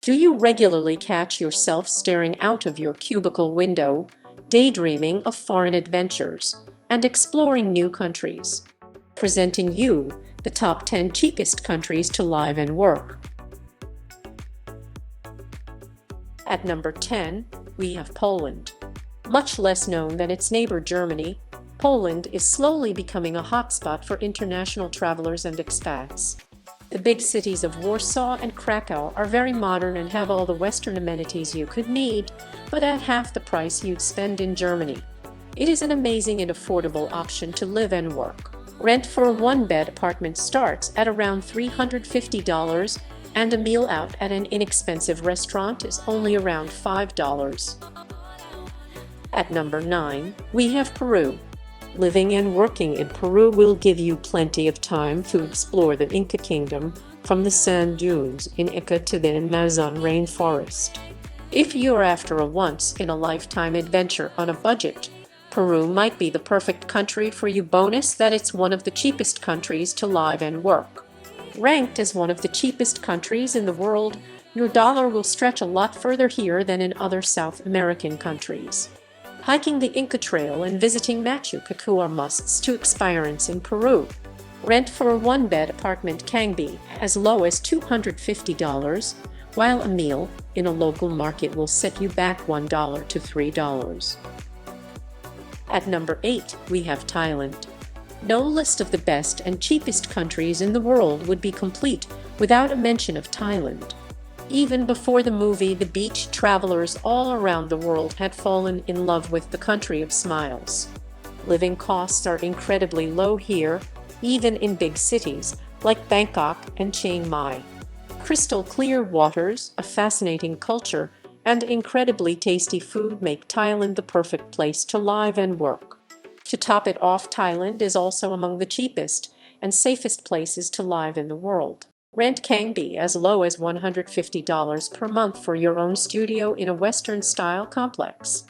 Do you regularly catch yourself staring out of your cubicle window, daydreaming of foreign adventures and exploring new countries? Presenting you the top 10 cheapest countries to live and work. At number 10, we have Poland. Much less known than its neighbor Germany, Poland is slowly becoming a hotspot for international travelers and expats. The big cities of Warsaw and Krakow are very modern and have all the Western amenities you could need, but at half the price you'd spend in Germany. It is an amazing and affordable option to live and work. Rent for a one-bed apartment starts at around $350, and a meal out at an inexpensive restaurant is only around $5. At number 9, we have Peru. Living and working in Peru will give you plenty of time to explore the Inca Kingdom, from the sand dunes in Ica to the Amazon rainforest. If you're after a once-in-a-lifetime adventure on a budget, Peru might be the perfect country for you. Bonus that it's one of the cheapest countries to live and work. Ranked as one of the cheapest countries in the world, your dollar will stretch a lot further here than in other South American countries. Hiking the Inca Trail and visiting Machu Picchu are musts to experience in Peru. Rent for a one-bed apartment can be as low as $250, while a meal in a local market will set you back $1 to $3. At number 8, we have Thailand. No list of the best and cheapest countries in the world would be complete without a mention of Thailand. Even before the movie The Beach, travelers all around the world had fallen in love with the country of smiles. Living costs are incredibly low here, even in big cities like Bangkok and Chiang Mai. Crystal clear waters, a fascinating culture, and incredibly tasty food make Thailand the perfect place to live and work. To top it off, Thailand is also among the cheapest and safest places to live in the world. Rent can be as low as $150 per month for your own studio in a Western-style complex.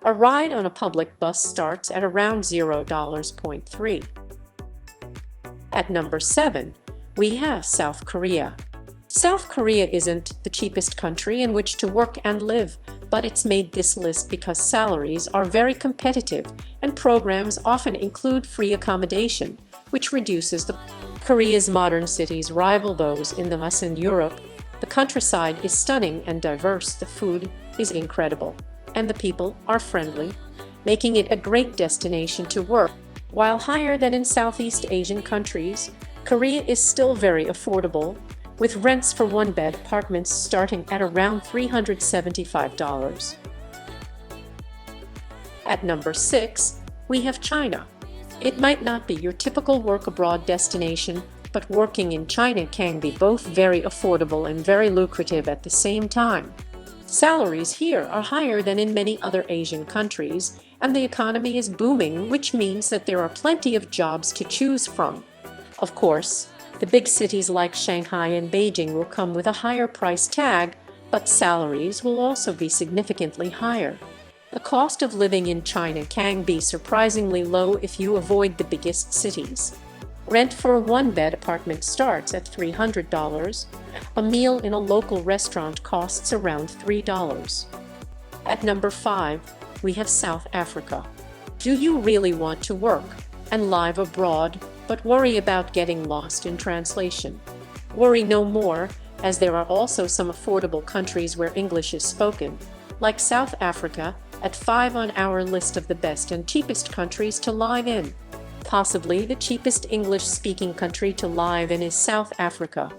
A ride on a public bus starts at around $0.3. At number 7, we have South Korea. South Korea isn't the cheapest country in which to work and live, but it's made this list because salaries are very competitive and programs often include free accommodation, which reduces the Korea's modern cities rival those in the US and Europe. The countryside is stunning and diverse, the food is incredible, and the people are friendly, making it a great destination to work. While higher than in Southeast Asian countries, Korea is still very affordable, with rents for one-bed apartments starting at around $375. At number 6, we have China. It might not be your typical work-abroad destination, but working in China can be both very affordable and very lucrative at the same time. Salaries here are higher than in many other Asian countries, and the economy is booming, which means that there are plenty of jobs to choose from. Of course, the big cities like Shanghai and Beijing will come with a higher price tag, but salaries will also be significantly higher. The cost of living in China can be surprisingly low if you avoid the biggest cities. Rent for a one-bed apartment starts at $300. A meal in a local restaurant costs around $3. At number 5, we have South Africa. Do you really want to work and live abroad, but worry about getting lost in translation? Worry no more, as there are also some affordable countries where English is spoken, like South Africa, at 5 on our list of the best and cheapest countries to live in. Possibly the cheapest English-speaking country to live in is South Africa.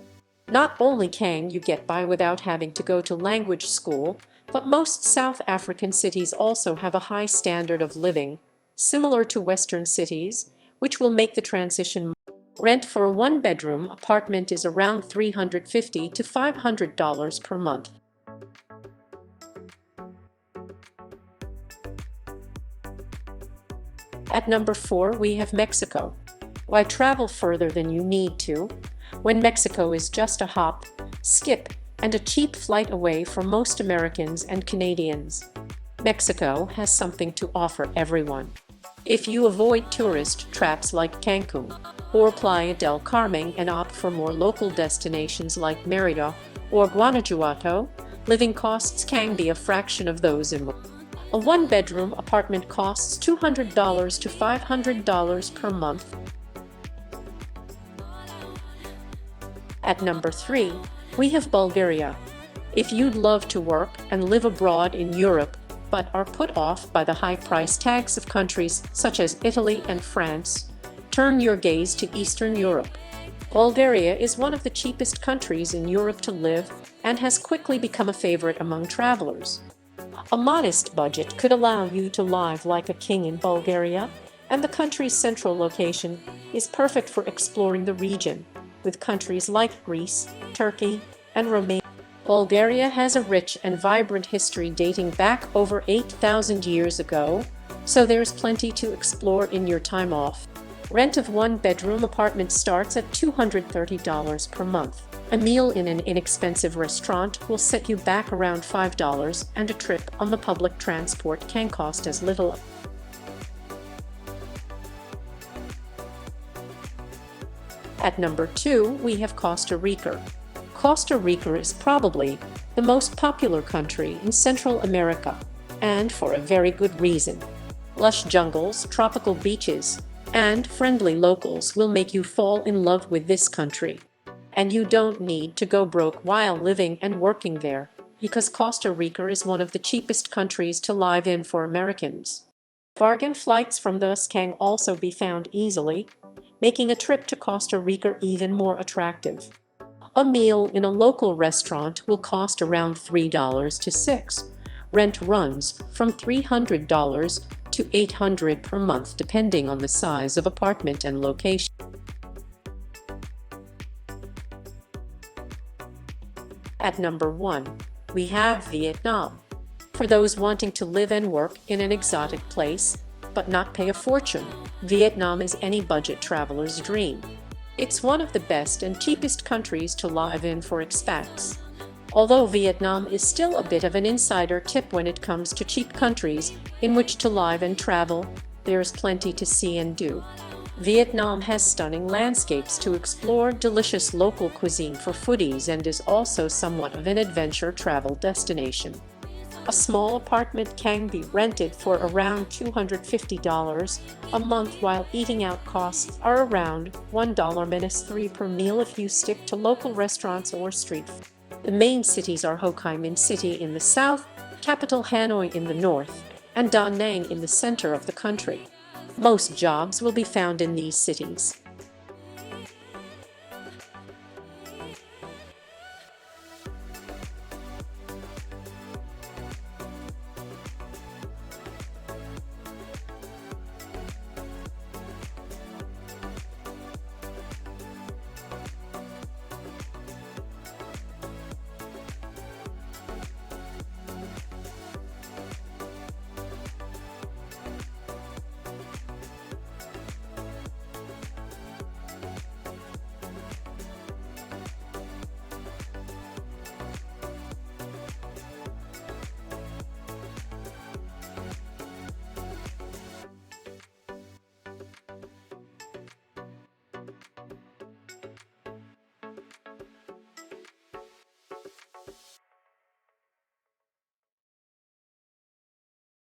Not only can you get by without having to go to language school, but most South African cities also have a high standard of living, similar to Western cities, which will make the transition. Rent for a one-bedroom apartment is around $350 to $500 per month. At number 4, we have Mexico. Why travel further than you need to, when Mexico is just a hop, skip, and a cheap flight away for most Americans and Canadians? Mexico has something to offer everyone. If you avoid tourist traps like Cancun or Playa del Carmen and opt for more local destinations like Mérida or Guanajuato, living costs can be a fraction of those in a one-bedroom apartment costs $200 to $500 per month. At number 3, we have Bulgaria. If you'd love to work and live abroad in Europe, but are put off by the high price tags of countries such as Italy and France, turn your gaze to Eastern Europe. Bulgaria is one of the cheapest countries in Europe to live and has quickly become a favorite among travelers. A modest budget could allow you to live like a king in Bulgaria, and the country's central location is perfect for exploring the region, with countries like Greece, Turkey, and Romania. Bulgaria has a rich and vibrant history dating back over 8,000 years ago, so there's plenty to explore in your time off. Rent of one-bedroom apartment starts at $230 per month. A meal in an inexpensive restaurant will set you back around $5, and a trip on the public transport can cost as little. At number 2, we have Costa Rica. Costa Rica is probably the most popular country in Central America, and for a very good reason. Lush jungles, tropical beaches, and friendly locals will make you fall in love with this country. And you don't need to go broke while living and working there, because Costa Rica is one of the cheapest countries to live in for Americans. Bargain flights from thus can also be found easily, making a trip to Costa Rica even more attractive. A meal in a local restaurant will cost around $3 to $6. Rent runs from $300 to $800 per month depending on the size of apartment and location. At number 1, we have Vietnam. For those wanting to live and work in an exotic place, but not pay a fortune, Vietnam is any budget traveler's dream. It's one of the best and cheapest countries to live in for expats. Although Vietnam is still a bit of an insider tip when it comes to cheap countries in which to live and travel, there's plenty to see and do. Vietnam has stunning landscapes to explore, delicious local cuisine for foodies, and is also somewhat of an adventure travel destination. A small apartment can be rented for around $250 a month, while eating out costs are around $1-3 per meal if you stick to local restaurants or street food. The main cities are Ho Chi Minh City in the south, capital Hanoi in the north, and Da Nang in the center of the country. Most jobs will be found in these cities.